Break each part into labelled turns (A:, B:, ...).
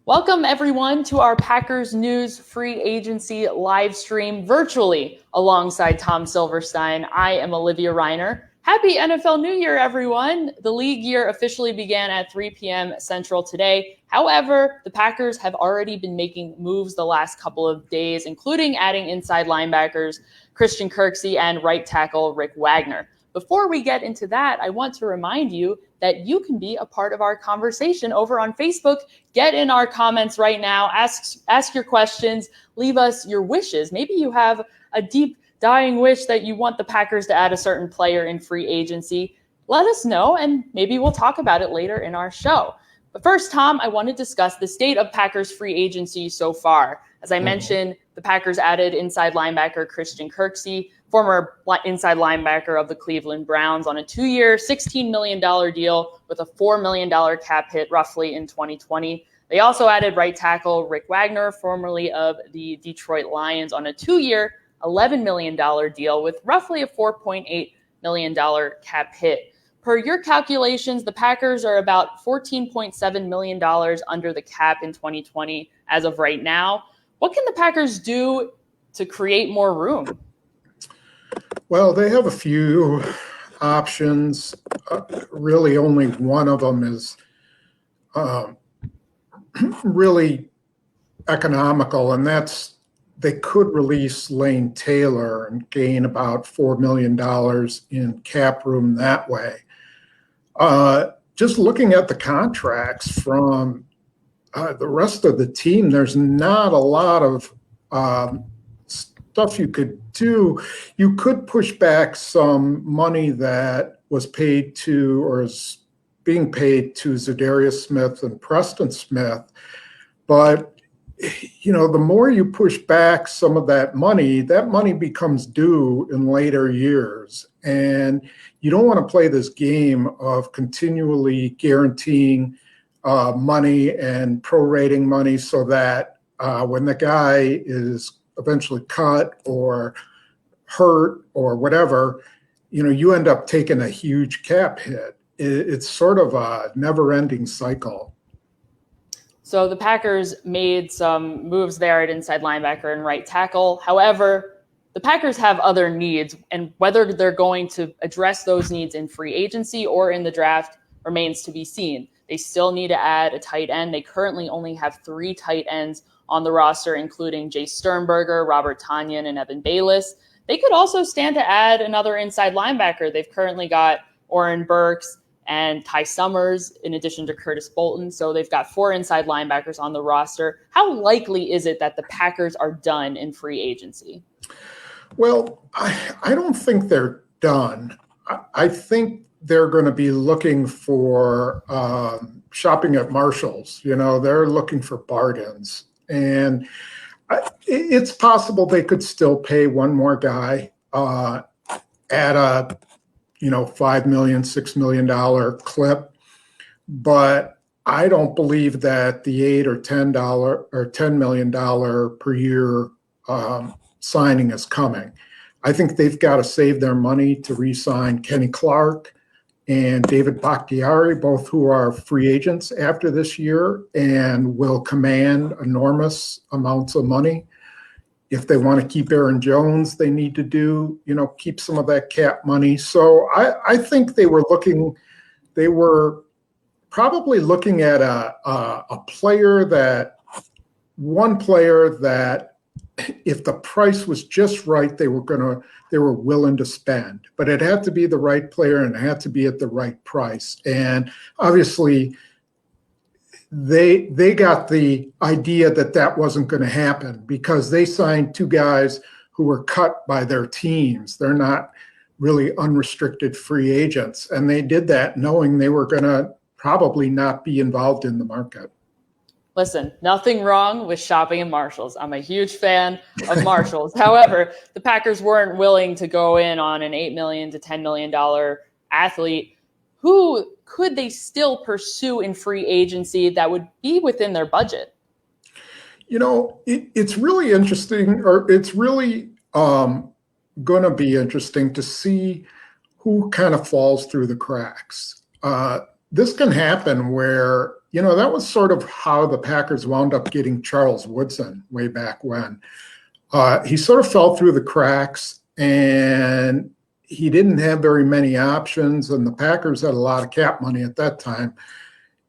A: Welcome, everyone, to our Packers News free agency live stream virtually alongside Tom Silverstein. I am Olivia Reiner. Happy NFL New Year, everyone. The league year officially began at 3 p.m. Central today. However, the Packers have already been making moves the last couple of days, including adding inside linebackers Christian Kirksey and right tackle Rick Wagner. Before we get into that, I want to remind you that you can be a part of our conversation over on Facebook. Get in our comments right now. Ask your questions. Leave us your wishes. Maybe you have a deep, dying wish that you want the Packers to add a certain player in free agency. Let us know, and maybe we'll talk about it later in our show. But first, Tom, I want to discuss the state of Packers free agency so far. As I mentioned, the Packers added inside linebacker Christian Kirksey, former inside linebacker of the Cleveland Browns, on a 2-year, $16 million deal with a $4 million cap hit roughly in 2020. They also added right tackle Rick Wagner, formerly of the Detroit Lions, on a 2-year, $11 million deal with roughly a $4.8 million cap hit. Per your calculations, the Packers are about $14.7 million under the cap in 2020 as of right now. What can the Packers do to create more room?
B: Well, they have a few options. Really, only one of them is really economical, and that's they could release Lane Taylor and gain about $4 million in cap room that way. Just looking at the contracts from the rest of the team, there's not a lot of stuff you could do. You could push back some money that was paid to or is being paid to Zadarius Smith and Preston Smith. But, you know, the more you push back some of that money becomes due in later years. And you don't want to play this game of continually guaranteeing money and prorating money so that when the guy is eventually cut or hurt or whatever, you know, you end up taking a huge cap hit. It's sort of a never-ending cycle.
A: So the Packers made some moves there at inside linebacker and right tackle. However, the Packers have other needs, and whether they're going to address those needs in free agency or in the draft remains to be seen. They still need to add a tight end. They currently only have 3 tight ends on the roster, including Jay Sternberger, Robert Tonyan, and Evan Bayless. They could also stand to add another inside linebacker. They've currently got Oren Burks and Ty Summers, in addition to Curtis Bolton. So they've got 4 inside linebackers on the roster. How likely is it that the Packers are done in free agency?
B: Well, I don't think they're done. I think they're going to be looking for shopping at Marshall's. You know, they're looking for bargains. And it's possible they could still pay one more guy at a, $5 million, $6 million clip. But I don't believe that the $8 or $10 million per year signing is coming. I think they've got to save their money to re-sign Kenny Clark and David Bakhtiari, both who are free agents after this year and will command enormous amounts of money. If they want to keep Aaron Jones, they need to keep some of that cap money. So I think they were probably looking at one player that if the price was just right, they were willing to spend, but it had to be the right player and it had to be at the right price. And obviously they got the idea that wasn't going to happen because they signed 2 guys who were cut by their teams. They're not really unrestricted free agents. And they did that knowing they were going to probably not be involved in the market.
A: Listen, nothing wrong with shopping at Marshall's. I'm a huge fan of Marshall's. However, the Packers weren't willing to go in on an $8 million to $10 million athlete. Who could they still pursue in free agency that would be within their budget?
B: It's really interesting, or it's really going to be interesting to see who kind of falls through the cracks. This can happen where that was sort of how the Packers wound up getting Charles Woodson way back when. He sort of fell through the cracks, and he didn't have very many options, and the Packers had a lot of cap money at that time,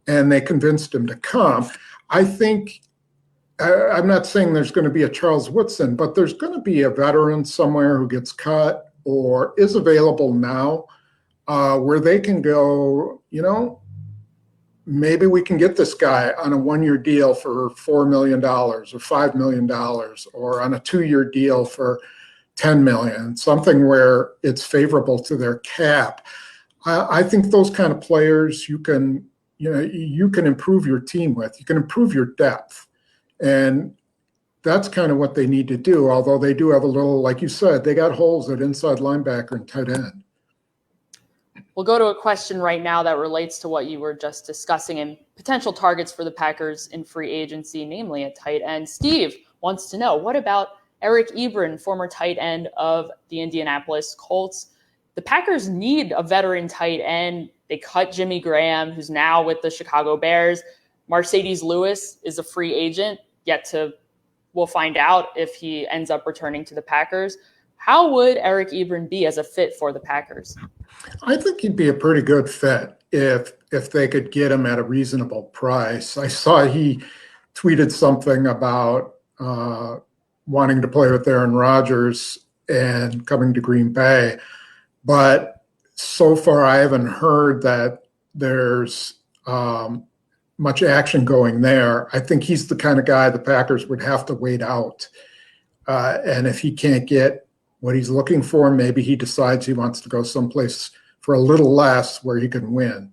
B: and they convinced him to come. I think, I'm not saying there's going to be a Charles Woodson, but there's going to be a veteran somewhere who gets cut or is available now where they can go, maybe we can get this guy on a one-year deal for $4 million or $5 million, or on a two-year deal for $10 million, something where it's favorable to their cap. I think those kind of players you can improve your team with. You can improve your depth. And that's kind of what they need to do, although they do have a little, like you said, they got holes at inside linebacker and tight end.
A: We'll go to a question right now that relates to what you were just discussing and potential targets for the Packers in free agency, namely at tight end. Steve wants to know, what about Eric Ebron, former tight end of the Indianapolis Colts? The Packers need a veteran tight end. They cut Jimmy Graham, who's now with the Chicago Bears. Mercedes Lewis is a free agent. We'll find out if he ends up returning to the Packers. How would Eric Ebron be as a fit for the Packers?
B: I think he'd be a pretty good fit if they could get him at a reasonable price. I saw he tweeted something about wanting to play with Aaron Rodgers and coming to Green Bay, but so far I haven't heard that there's much action going there. I think he's the kind of guy the Packers would have to wait out. And if he can't get what he's looking for, maybe he decides he wants to go someplace for a little less where he can win.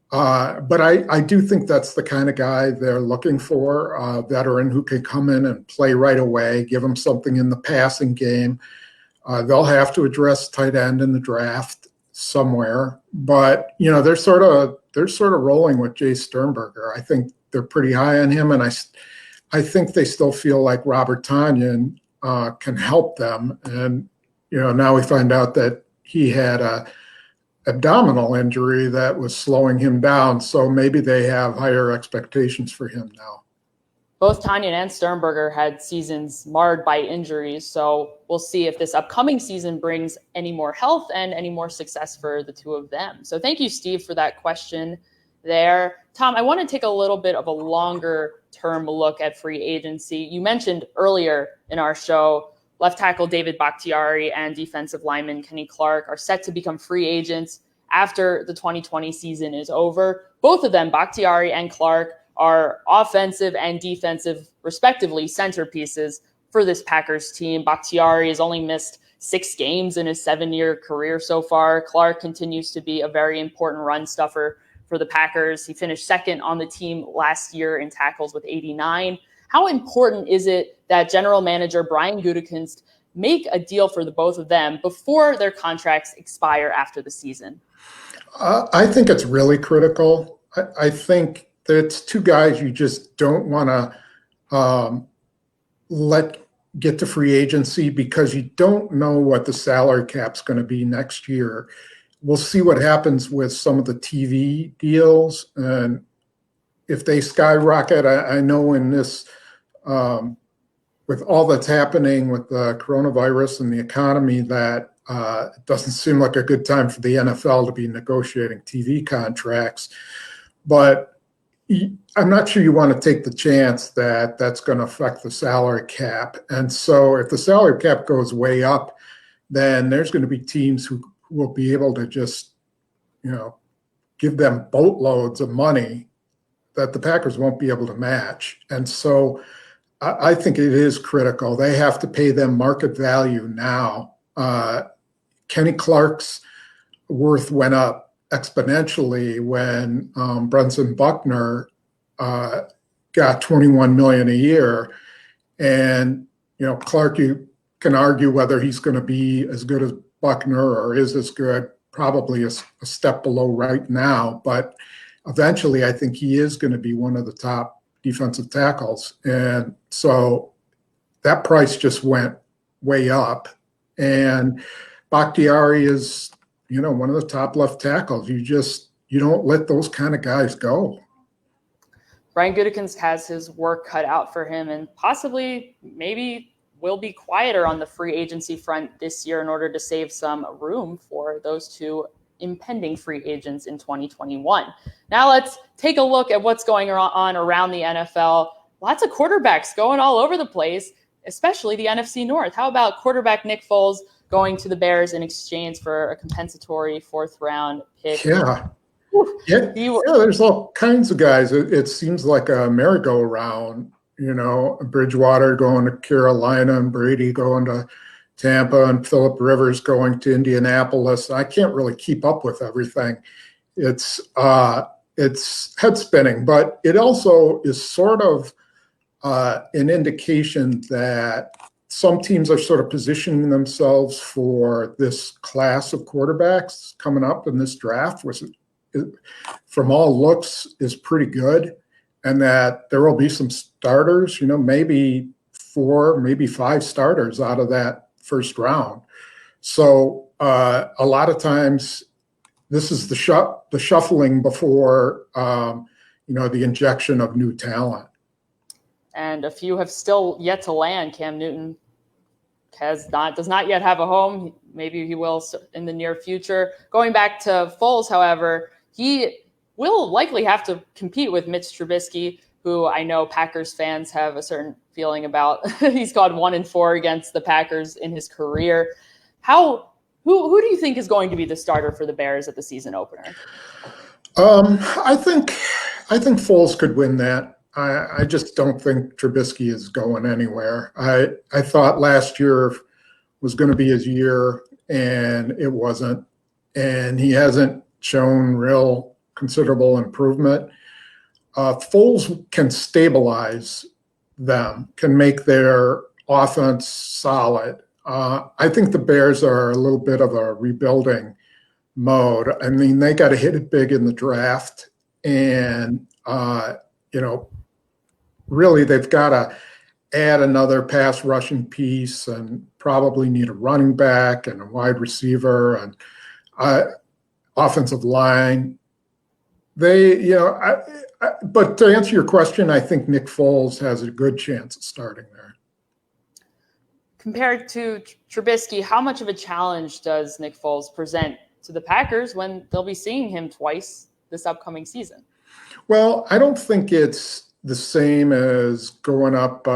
B: But I do think that's the kind of guy they're looking for, a veteran who can come in and play right away, give them something in the passing game. They'll have to address tight end in the draft somewhere, but they're sort of rolling with Jay Sternberger. I think they're pretty high on him, and I think they still feel like Robert Tonyan can help them. And now we find out that he had a abdominal injury that was slowing him down, so maybe they have higher expectations for him now.
A: Both Tonyan and Sternberger had seasons marred by injuries, so we'll see if this upcoming season brings any more health and any more success for the two of them. So thank you, Steve, for that question there. Tom, I want to take a little bit of a longer-term look at free agency. You mentioned earlier in our show, left tackle David Bakhtiari and defensive lineman Kenny Clark are set to become free agents after the 2020 season is over. Both of them, Bakhtiari and Clark, are offensive and defensive, respectively, centerpieces for this Packers team. Bakhtiari has only missed 6 games in his 7-year career so far. Clark continues to be a very important run stuffer for the Packers. He finished second on the team last year in tackles with 89. How important is it that general manager Brian Gutekunst make a deal for the both of them before their contracts expire after the season?
B: I think it's really critical. I think that's two guys you just don't want to let get to free agency because you don't know what the salary cap's going to be next year. We'll see what happens with some of the TV deals, and if they skyrocket, I know in this, with all that's happening with the coronavirus and the economy, that it doesn't seem like a good time for the NFL to be negotiating TV contracts. But I'm not sure you want to take the chance that that's going to affect the salary cap. And so if the salary cap goes way up, then there's going to be teams who will be able to just, give them boatloads of money that the Packers won't be able to match. And so I think it is critical. They have to pay them market value now. Kenny Clark's worth went up exponentially when Brunson Buckner got $21 million a year. And, Clark, you can argue whether he's going to be as good as Buckner or is as good, probably a step below right now. But eventually, I think he is going to be one of the top defensive tackles. And so that price just went way up. And Bakhtiari is, one of the top left tackles. You don't let those kind of guys go.
A: Brian Gutekunst has his work cut out for him, and possibly maybe will be quieter on the free agency front this year in order to save some room for those two impending free agents in 2021. Now let's take a look at what's going on around the NFL. Lots of quarterbacks going all over the place, especially the NFC North. How about quarterback Nick Foles going to the Bears in exchange for a compensatory 4th-round pick?
B: Yeah. There's all kinds of guys. It seems like a merry-go-round, Bridgewater going to Carolina and Brady going to Tampa and Phillip Rivers going to Indianapolis. I can't really keep up with everything. It's head spinning, but it also is sort of an indication that some teams are sort of positioning themselves for this class of quarterbacks coming up in this draft, which from all looks is pretty good, and that there will be some starters, maybe 4, maybe 5 starters out of that first round. So a lot of times this is the shuffling before, the injection of new talent.
A: And a few have still yet to land. Cam Newton does not yet have a home. Maybe he will in the near future. Going back to Foles, however, he will likely have to compete with Mitch Trubisky, who I know Packers fans have a certain feeling about. He's gone 1-4 against the Packers in his career. Who do you think is going to be the starter for the Bears at the season opener?
B: I think Foles could win that. I just don't think Trubisky is going anywhere. I thought last year was going to be his year, and it wasn't. And he hasn't shown real considerable improvement. Foles can stabilize them, can make their offense solid. I think the Bears are a little bit of a rebuilding mode. I mean, they got to hit it big in the draft, and really they've got to add another pass rushing piece, and probably need a running back and a wide receiver and offensive line. But to answer your question, I think Nick Foles has a good chance of starting there.
A: Compared to Trubisky, how much of a challenge does Nick Foles present to the Packers when they'll be seeing him twice this upcoming season?
B: Well, I don't think it's the same as going up,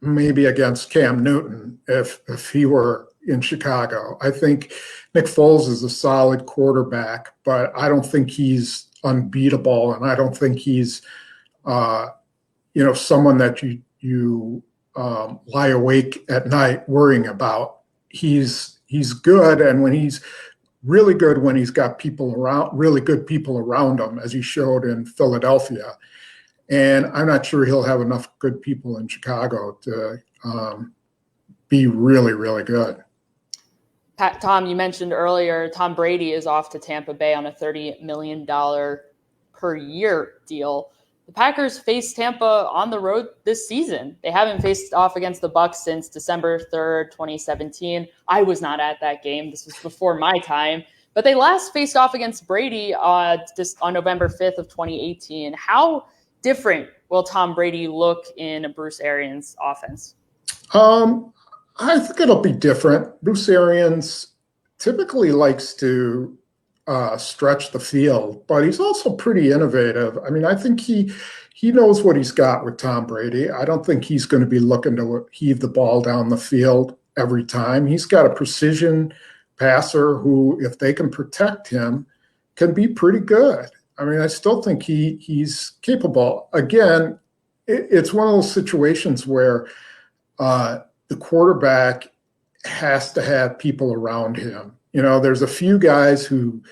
B: maybe against Cam Newton if he were in Chicago. I think Nick Foles is a solid quarterback, but I don't think he's unbeatable, and I don't think he's, someone that you lie awake at night worrying about. He's good, and when he's really good, when he's got really good people around him, as he showed in Philadelphia. And I'm not sure he'll have enough good people in Chicago to be really, really good.
A: Tom, you mentioned earlier, Tom Brady is off to Tampa Bay on a $30 million per year deal. The Packers faced Tampa on the road this season. They haven't faced off against the Bucs since December 3rd, 2017. I was not at that game. This was before my time. But they last faced off against Brady on November 5th of 2018. How different will Tom Brady look in Bruce Arians' offense?
B: I think it'll be different. Bruce Arians typically likes to stretch the field, but he's also pretty innovative. I mean, I think he knows what he's got with Tom Brady. I don't think he's going to be looking to heave the ball down the field every time. He's got a precision passer who, if they can protect him, can be pretty good. I mean, I still think he's capable. Again, it's one of those situations where the quarterback has to have people around him. There's a few guys who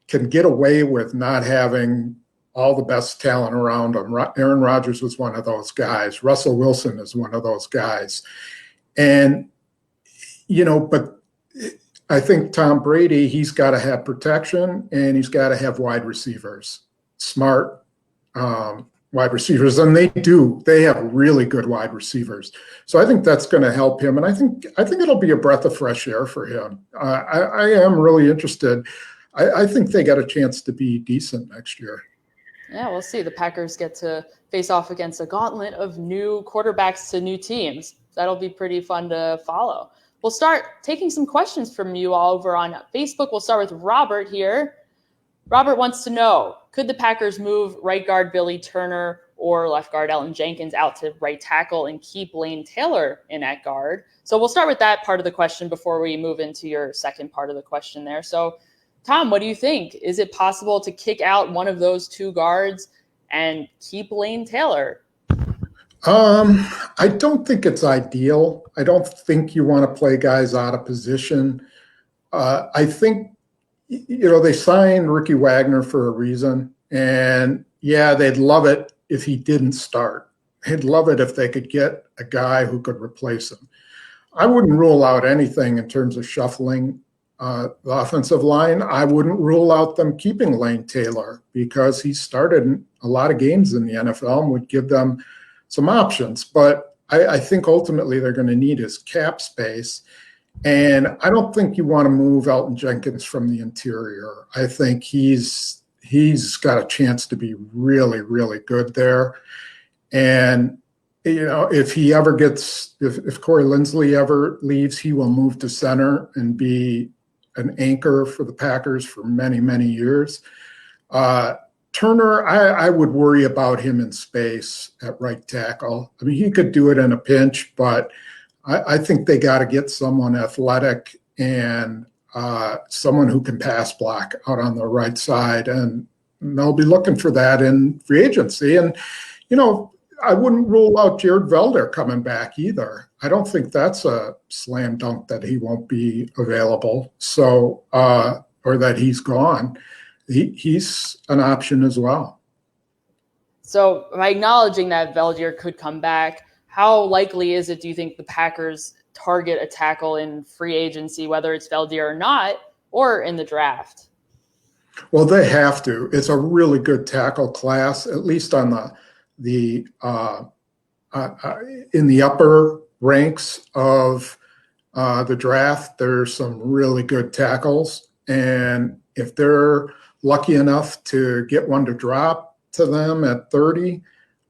B: can get away with not having all the best talent around them. Aaron Rodgers was one of those guys. Russell Wilson is one of those guys. And, but I think Tom Brady, he's got to have protection, and he's got to have wide receivers, smart wide receivers. And they do. They have really good wide receivers. So I think that's going to help him. And I think it'll be a breath of fresh air for him. I am really interested. I think they got a chance to be decent next year.
A: Yeah, we'll see. The Packers get to face off against a gauntlet of new quarterbacks to new teams. That'll be pretty fun to follow. We'll start taking some questions from you all over on Facebook. We'll start with Robert here. Robert wants to know, could the Packers move right guard Billy Turner or left guard Elton Jenkins out to right tackle and keep Lane Taylor in at guard? So we'll start with that part of the question before we move into your second part of the question there. So Tom, what do you think? Is it possible to kick out one of those two guards and keep Lane Taylor?
B: I don't think it's ideal. I don't think you want to play guys out of position. I think, they signed Ricky Wagner for a reason. And yeah, they'd love it if he didn't start. They'd love it if they could get a guy who could replace him. I wouldn't rule out anything in terms of shuffling the offensive line. I wouldn't rule out them keeping Lane Taylor because he started a lot of games in the NFL and would give them some options. But I think ultimately they're going to need his cap space. And I don't think you want to move Elton Jenkins from the interior. I think he's got a chance to be really, really good there. And if he ever gets, if Corey Linsley ever leaves, he will move to center and be an anchor for the Packers for many, many years. Turner, I would worry about him in space at right tackle. I mean, he could do it in a pinch, but I think they got to get someone athletic and someone who can pass block out on the right side. And they'll be looking for that in free agency. And, I wouldn't rule out Jared Velder coming back either. I don't think that's a slam dunk that he won't be available. So, or that he's gone. He's an option as well.
A: So by acknowledging that Velder could come back, how likely is it, do you think, the Packers target a tackle in free agency, whether it's Velder or not, or in the draft?
B: Well, they have to. It's a really good tackle class, at least on the in the upper ranks of the draft. There's some really good tackles, and if they're lucky enough to get one to drop to them at 30,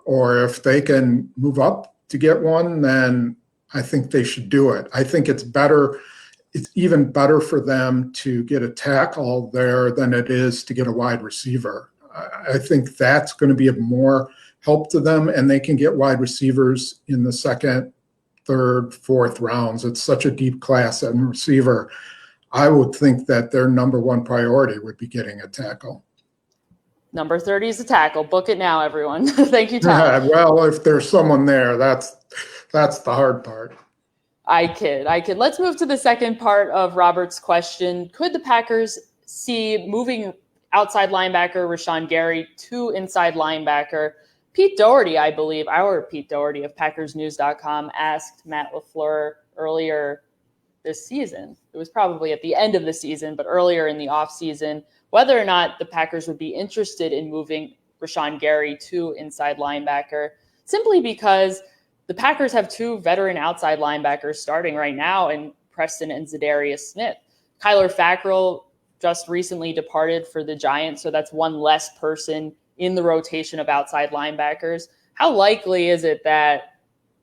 B: or if they can move up to get one, then I think they should do it. I think it's better. It's even better for them to get a tackle there than it is to get a wide receiver. I think that's going to be of more help to them, and they can get wide receivers in the second, third, fourth rounds. It's such a deep class at receiver. I would think that their number one priority would be getting a tackle.
A: Number 30 is a tackle. Book it now, everyone. Thank you, Tom.
B: Yeah, well, if there's someone there, that's the hard part.
A: I kid. Let's move to the second part of Robert's question. Could the Packers see moving outside linebacker Rashon Gary to inside linebacker? Pete Doherty, I believe, our Pete Doherty of PackersNews.com asked Matt LaFleur earlier this season. It was probably at the end of the season, but earlier in the offseason, whether or not the Packers would be interested in moving Rashon Gary to inside linebacker, simply because the Packers have two veteran outside linebackers starting right now in Preston and Zadarius Smith. Kyler Fackrell just recently departed for the Giants, so that's one less person in the rotation of outside linebackers. How likely is it that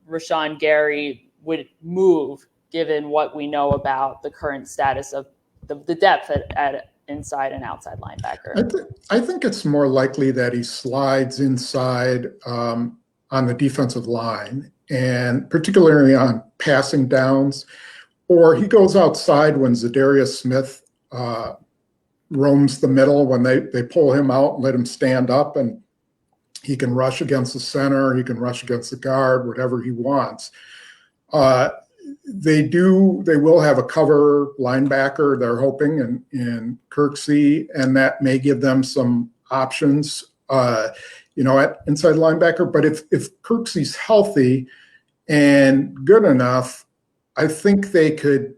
A: Rashon Gary would move, given what we know about the current status of the depth at inside and outside linebacker?
B: I think it's more likely that he slides inside on the defensive line, and particularly on passing downs, or he goes outside when Zadarius Smith roams the middle, when they pull him out and let him stand up, and he can rush against the center, he can rush against the guard, whatever he wants. They will have a cover linebacker, they're hoping, in Kirksey, and that may give them some options, at inside linebacker. But if Kirksey's healthy and good enough, I think they could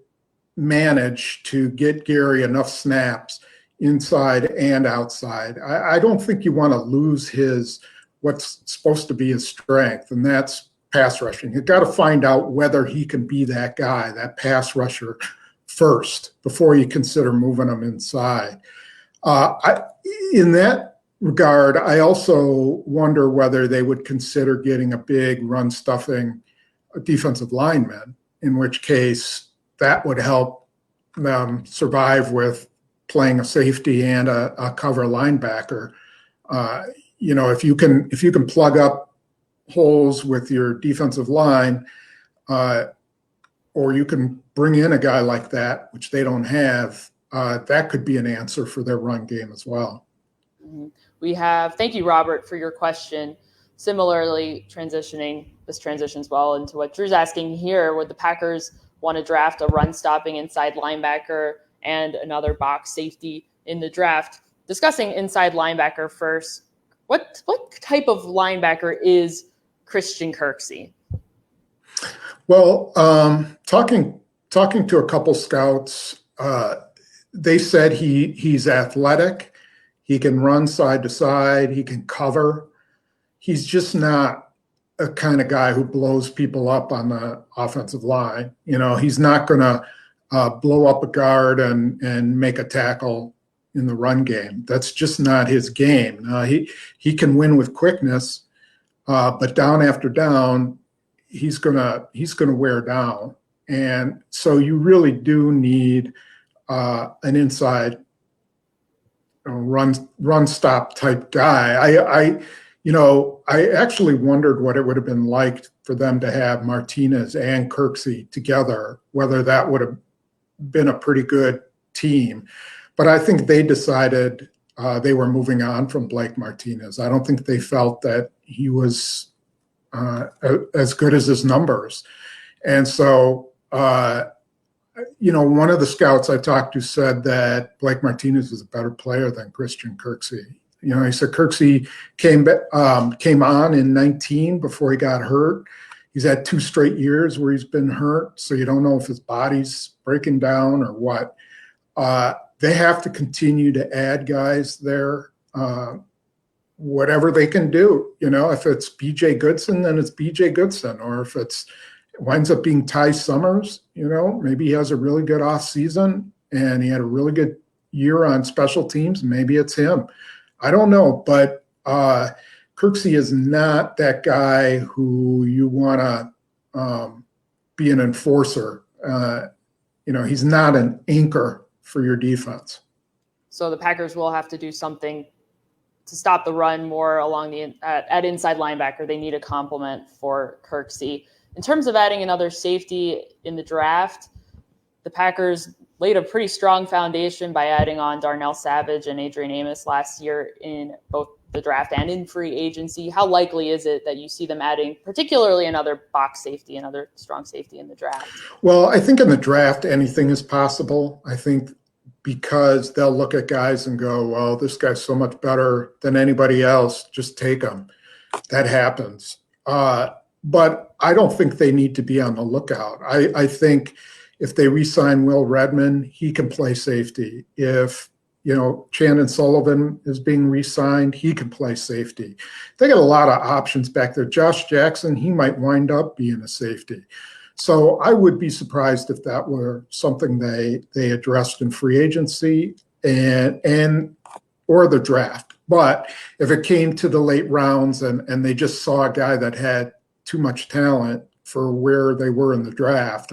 B: manage to get Gary enough snaps inside and outside. I don't think you want to lose what's supposed to be his strength, and that's pass rushing. You've got to find out whether he can be that guy, that pass rusher, first before you consider moving him inside. In that regard, I also wonder whether they would consider getting a big run-stuffing defensive lineman, in which case that would help them survive with playing a safety and a cover linebacker. If you can plug up holes with your defensive line, or you can bring in a guy like that, which they don't have, that could be an answer for their run game as well.
A: Thank you, Robert, for your question. Similarly, this transitions well into what Drew's asking here. Would the Packers want to draft a run-stopping inside linebacker and another box safety in the draft? Discussing inside linebacker first, what type of linebacker is Christian Kirksey?
B: Well, talking to a couple scouts, they said he's athletic, he can run side to side, he can cover. He's just not a kind of guy who blows people up on the offensive line. He's not going to blow up a guard and make a tackle in the run game. That's just not his game. He can win with quickness, but down after down, he's gonna wear down. And so you really do need an inside run stop type guy. I actually wondered what it would have been like for them to have Martinez and Kirksey together, whether that would have been a pretty good team. But I think they decided they were moving on from Blake Martinez. I don't think they felt that he was as good as his numbers. And so, one of the scouts I talked to said that Blake Martinez is a better player than Christian Kirksey. He said Kirksey came on in 19 before he got hurt. He's had 2 straight years where he's been hurt, so you don't know if his body's breaking down or what. They have to continue to add guys there, whatever they can do. If it's B.J. Goodson, then it's B.J. Goodson, or if it winds up being Ty Summers, maybe he has a really good off season and he had a really good year on special teams. Maybe it's him. I don't know, but Kirksey is not that guy who you want to be an enforcer. He's not an anchor for your defense.
A: So the Packers will have to do something to stop the run more along at inside linebacker. They need a complement for Kirksey. In terms of adding another safety in the draft, the Packers laid a pretty strong foundation by adding on Darnell Savage and Adrian Amos last year in both the draft and in free agency. How likely is it that you see them adding particularly another box safety, another strong safety in the draft?
B: Well, I think in the draft, anything is possible. I think because they'll look at guys and go, well, this guy's so much better than anybody else, just take him. That happens. But I don't think they need to be on the lookout. I think if they re-sign Will Redmond, he can play safety. If Chandon Sullivan is being re-signed, he can play safety. They got a lot of options back there. Josh Jackson, he might wind up being a safety. So I would be surprised if that were something they addressed in free agency and or the draft. But if it came to the late rounds and they just saw a guy that had too much talent for where they were in the draft,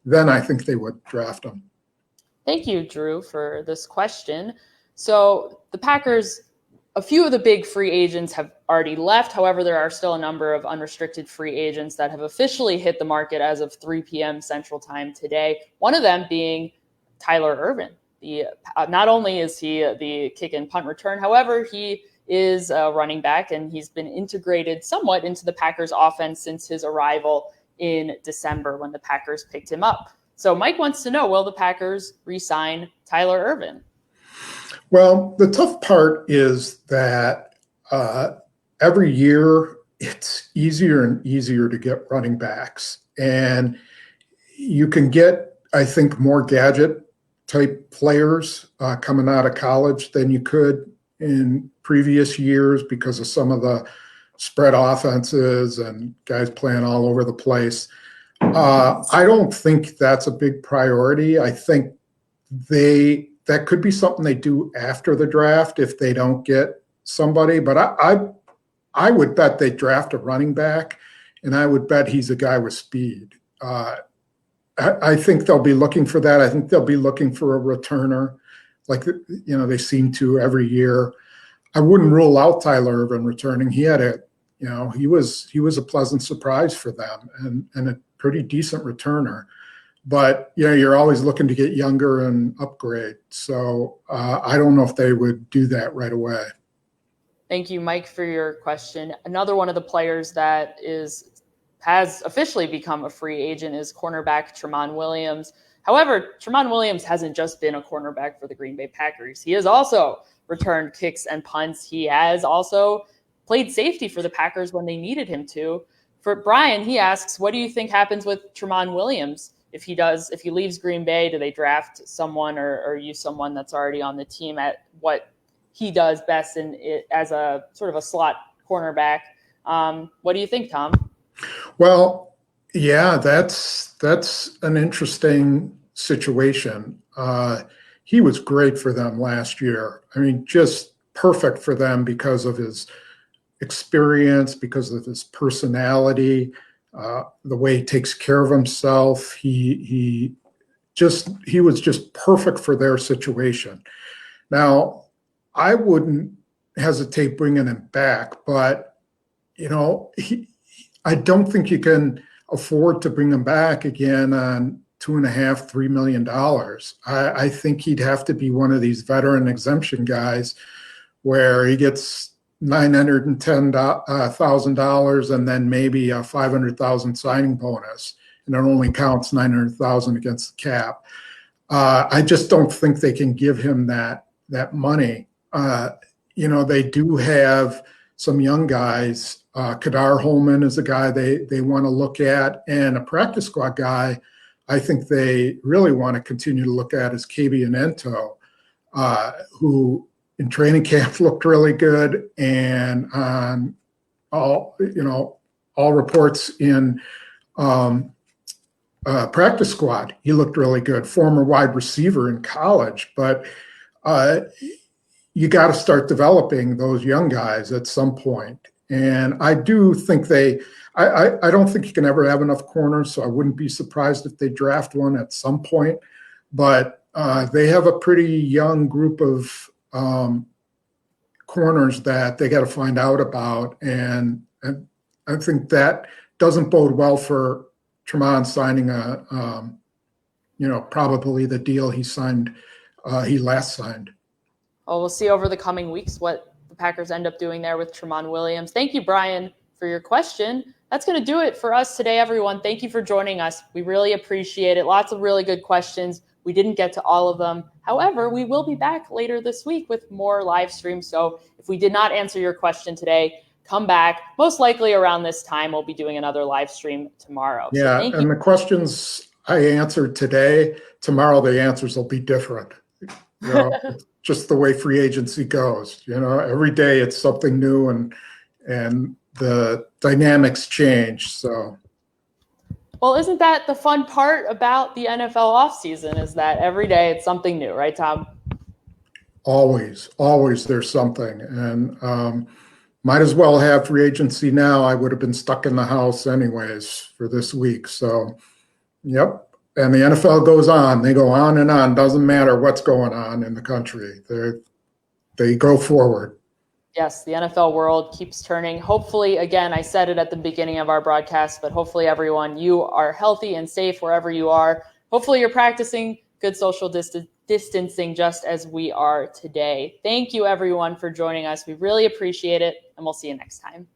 B: then I think they would draft him.
A: Thank you, Drew, for this question. So the Packers, a few of the big free agents have already left. However, there are still a number of unrestricted free agents that have officially hit the market as of 3 p.m. Central Time today. One of them being Tyler Ervin. Not only is he the kick and punt return, however, he is a running back, and he's been integrated somewhat into the Packers offense since his arrival in December when the Packers picked him up. So Mike wants to know, will the Packers re-sign Tyler Ervin?
B: Well, the tough part is that every year it's easier and easier to get running backs. And you can get, I think, more gadget type players coming out of college than you could in previous years because of some of the spread offenses and guys playing all over the place. I don't think that's a big priority. I think that could be something they do after the draft if they don't get somebody, but I would bet they draft a running back, and I would bet he's a guy with speed. I think they'll be looking for that. I think they'll be looking for a returner, like they seem to every year. I wouldn't rule out Tyler Ervin returning. He had he was a pleasant surprise for them and a pretty decent returner. But you're always looking to get younger and upgrade. So I don't know if they would do that right away.
A: Thank you, Mike, for your question. Another one of the players that has officially become a free agent is cornerback Sherman Williams. However, Sherman Williams hasn't just been a cornerback for the Green Bay Packers. He has also returned kicks and punts. He has also played safety for the Packers when they needed him to. For Brian, he asks, what do you think happens with Sherman Williams if he leaves Green Bay? Do they draft someone or use someone that's already on the team at what he does best as a sort of a slot cornerback? What do you think, Tom?
B: Well, yeah, that's an interesting situation. He was great for them last year. I mean, just perfect for them because of his experience, because of his personality, the way he takes care of himself. He was just perfect for their situation. Now, I wouldn't hesitate bringing him back, but I don't think you can afford to bring him back again on $2.5–3 million. I think he'd have to be one of these veteran exemption guys where he gets $910,000 and then maybe a $500,000 signing bonus, and it only counts $900,000 against the cap. I just don't think they can give him that money. They do have some young guys. Kadar Holman is a guy they want to look at, and a practice squad guy I think they really want to continue to look at is KB Anento, who in training camp looked really good, and on all reports in practice squad, he looked really good. Former wide receiver in college, but you got to start developing those young guys at some point. And I do think I don't think you can ever have enough corners, so I wouldn't be surprised if they draft one at some point. But they have a pretty young group of corners that they got to find out about. And I think that doesn't bode well for Tremont signing probably the deal he last signed.
A: Well, we'll see over the coming weeks what the Packers end up doing there with Sherman Williams. Thank you, Brian, for your question. That's going to do it for us today, everyone. Thank you for joining us. We really appreciate it. Lots of really good questions. We didn't get to all of them. However, we will be back later this week with more live streams. So if we did not answer your question today, come back. Most likely around this time, we'll be doing another live stream tomorrow.
B: Yeah, so and the questions I answered today, tomorrow the answers will be different. Just the way free agency goes. Every day it's something new, and the dynamics change. So,
A: well, isn't that the fun part about the NFL offseason, is that every day it's something new, right, Tom?
B: Always there's something. And might as well have free agency now. I would have been stuck in the house anyways for this week. So, yep. And the NFL goes on. They go on and on. Doesn't matter what's going on in the country. They go forward.
A: Yes, the NFL world keeps turning. Hopefully, again, I said it at the beginning of our broadcast, but hopefully everyone, you are healthy and safe wherever you are. Hopefully you're practicing good social distancing just as we are today. Thank you, everyone, for joining us. We really appreciate it, and we'll see you next time.